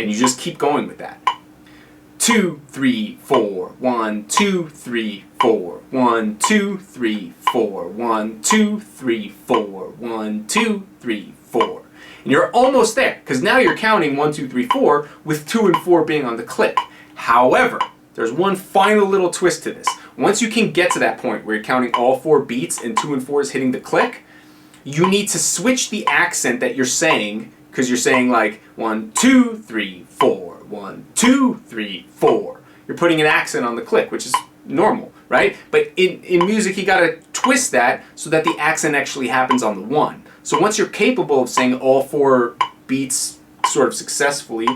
And you just keep going with that. 2, 3, 4, 1, 2, 3, 4, 1, 2, 3, 4, 1, 2, 3, 4, 1, 2, 3, 4. And you're almost there, because now you're counting 1, 2, 3, 4 with 2 and 4 being on the click. However, there's one final little twist to this. Once you can get to that point where you're counting all 4 beats and 2 and 4 is hitting the click, you need to switch the accent that you're saying, because you're saying like 1, 2, 3, 4, 1, 2, 3, 4. You're putting an accent on the click, which is normal, right? But in music, you gotta twist that so that the accent actually happens on the 1. So once you're capable of saying all 4 beats sort of successfully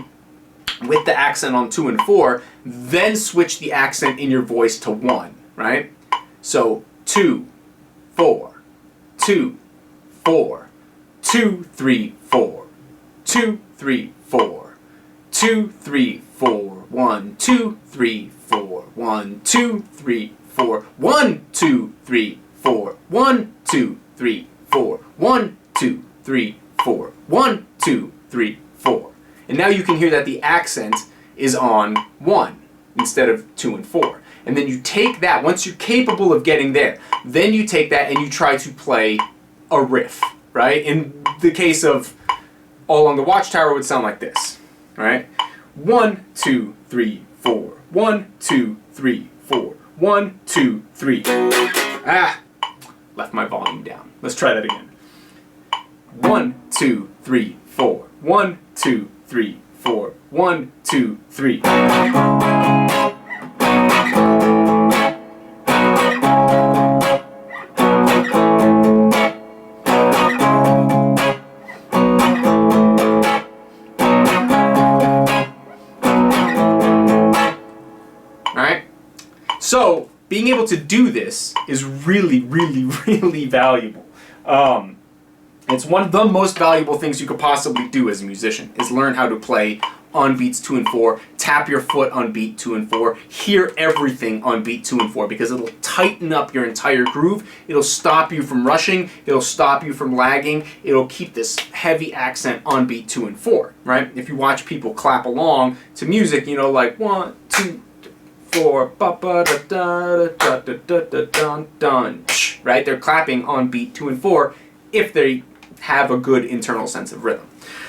with the accent on 2 and 4, then switch the accent in your voice to 1, right? So 2, 4, 2, 4, 2, 3, 4, 2, 3, 4, 2, 3, 4, 1, 2, 3, 4, 1, 2, 3, 4, 1, 2, 3, 4, 1, 2, 3, 4, 1, 2, 3, 4, 1, 2, 3, 4. And now you can hear that the accent is on 1 instead of 2 and 4. And then you take that, once you're capable of getting there, then you take that and you try to play a riff, right? In the case of All Along the Watchtower, it would sound like this, right? 1, 2, 3, 4, 1, 2, 3, 4, 1, 2, 3. Ah, left my volume down. Let's try that again. 1, 2, 3, 4, 1, 2, 3, 4, 1, 2, 3. So, being able to do this is really, really, really valuable. It's one of the most valuable things you could possibly do as a musician, is learn how to play on beats 2 and 4, tap your foot on beat 2 and 4, hear everything on beat 2 and 4, because it'll tighten up your entire groove, it'll stop you from rushing, it'll stop you from lagging, it'll keep this heavy accent on beat 2 and 4, right? If you watch people clap along to music, you know, like 1, 2, 4, ba ba da da da da da da dun dun, right? They're clapping on beat 2 and 4 if they have a good internal sense of rhythm.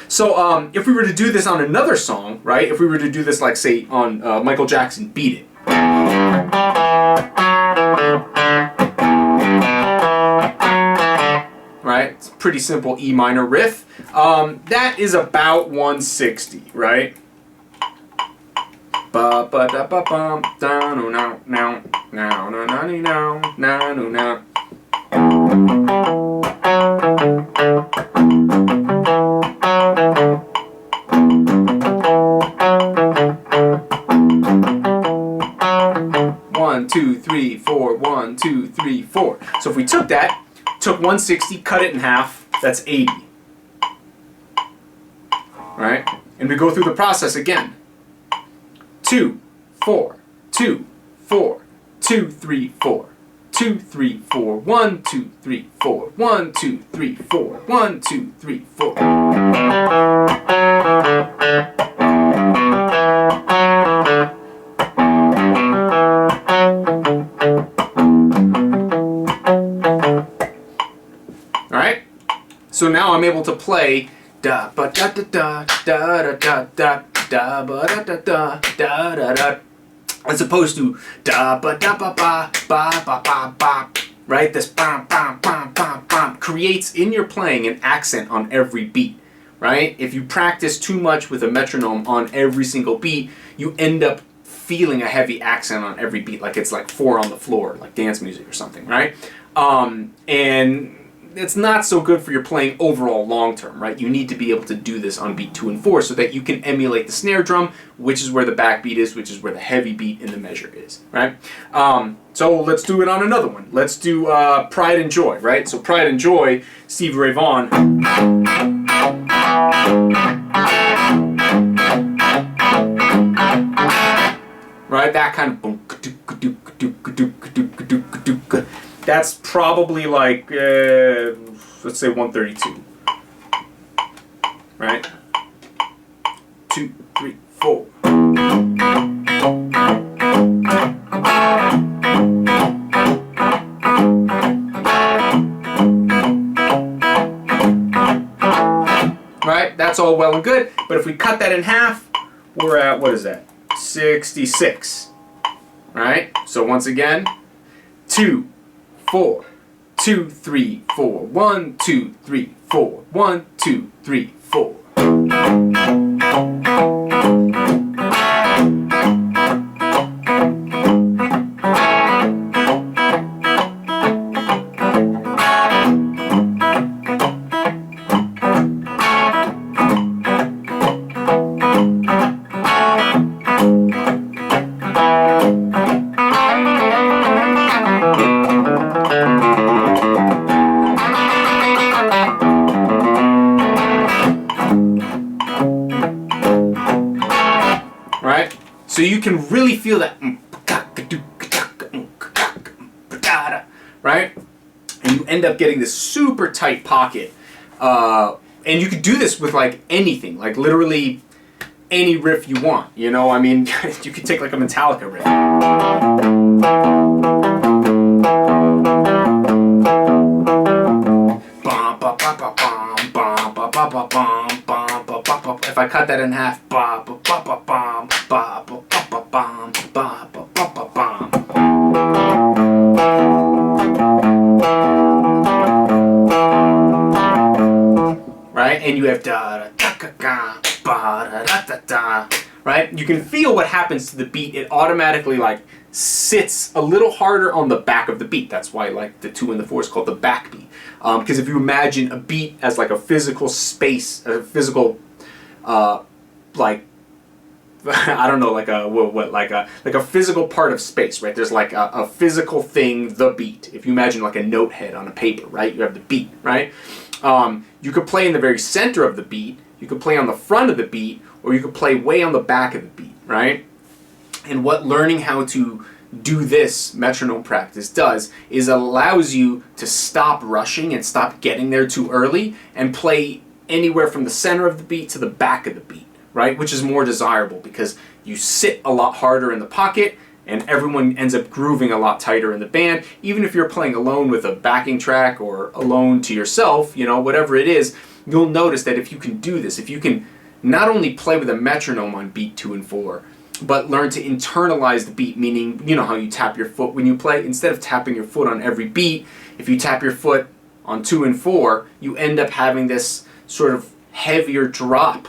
So if we were to do this on another song, right? If we were to do this, like, say, on Michael Jackson, Beat It. Right? It's a pretty simple E minor riff. That is about 160, right? Ba ba da ba bum da no no no no no no no no no no. 1, 2, 3, 4, 1, 2, 3, 4. So if we took that, took 160, cut it in half, that's 80. Right? And we go through the process again. 2, 4, 2, 4, 2, 3, 4. 2, 3, 4, 1, 2, 3, 4, 1, 2, 3, 4, 1, 2, 3, 4. Alright? So now I'm able to play da ba da da da da da da da ba da da da da da da, as opposed to da ba da ba ba ba ba ba ba. Right? This bam bam bam bam bam creates in your playing an accent on every beat. Right? If you practice too much with a metronome on every single beat, you end up feeling a heavy accent on every beat, like it's like 4 on the floor, like dance music or something, right? And it's not so good for your playing overall long term, right? You need to be able to do this on beat 2 and 4 so that you can emulate the snare drum, which is where the backbeat is, which is where the heavy beat in the measure is, right? So let's do it on another one. Let's do Pride and Joy, right? So Pride and Joy, Stevie Ray Vaughan. Right, that kind of boom. That's probably like, let's say 132. Right? 2, 3, 4. Right? That's all well and good, but if we cut that in half, we're at, what is that? 66. Right? So once again, 2, 4, 2, 3, 4, 1, 2, 3, 4, 1, 2, 3, 4. Right? So you can really feel that, right? And you end up getting this super tight pocket. And you could do this with like anything, like literally any riff you want, you know? I mean, you could take like a Metallica riff. If I cut that in half, right? And you have da da da da da da da da, right? You can feel what happens to the beat. It automatically like sits a little harder on the back of the beat. That's why like the 2 and the 4 is called the backbeat. Because if you imagine a beat as like a physical space, a physical like I don't know, like a like a physical part of space, right? There's like a physical thing, the beat. If you imagine like a note head on a paper, right? You have the beat, right? You could play in the very center of the beat, you could play on the front of the beat, or you could play way on the back of the beat, right? And what learning how to do this metronome practice does is allows you to stop rushing and stop getting there too early and play anywhere from the center of the beat to the back of the beat, right? Which is more desirable because you sit a lot harder in the pocket and everyone ends up grooving a lot tighter in the band. Even if you're playing alone with a backing track or alone to yourself, you know, whatever it is, you'll notice that if you can do this, if you can not only play with a metronome on beat 2 and 4, but learn to internalize the beat, meaning, you know how you tap your foot when you play? Instead of tapping your foot on every beat, if you tap your foot on 2 and 4, you end up having this sort of heavier drop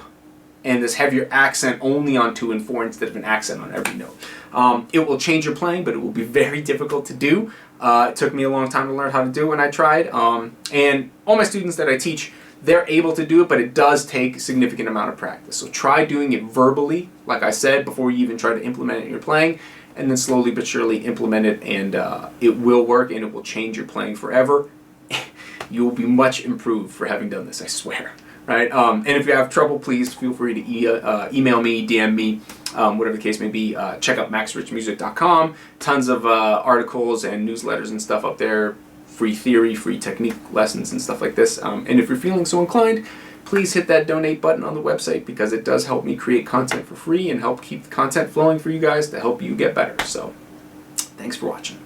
and this heavier accent only on 2 and 4 instead of an accent on every note. It will change your playing, but it will be very difficult to do. It took me a long time to learn how to do it when I tried. And all my students that I teach, they're able to do it, but it does take a significant amount of practice. So try doing it verbally, like I said, before you even try to implement it in your playing, and then slowly but surely implement it, and it will work, and it will change your playing forever. You will be much improved for having done this, I swear. Right? And if you have trouble, please feel free to email me, DM me, whatever the case may be. Check out maxrichmusic.com. Tons of articles and newsletters and stuff up there. Free theory, free technique lessons and stuff like this. And if you're feeling so inclined, please hit that donate button on the website because it does help me create content for free and help keep the content flowing for you guys to help you get better. So, thanks for watching.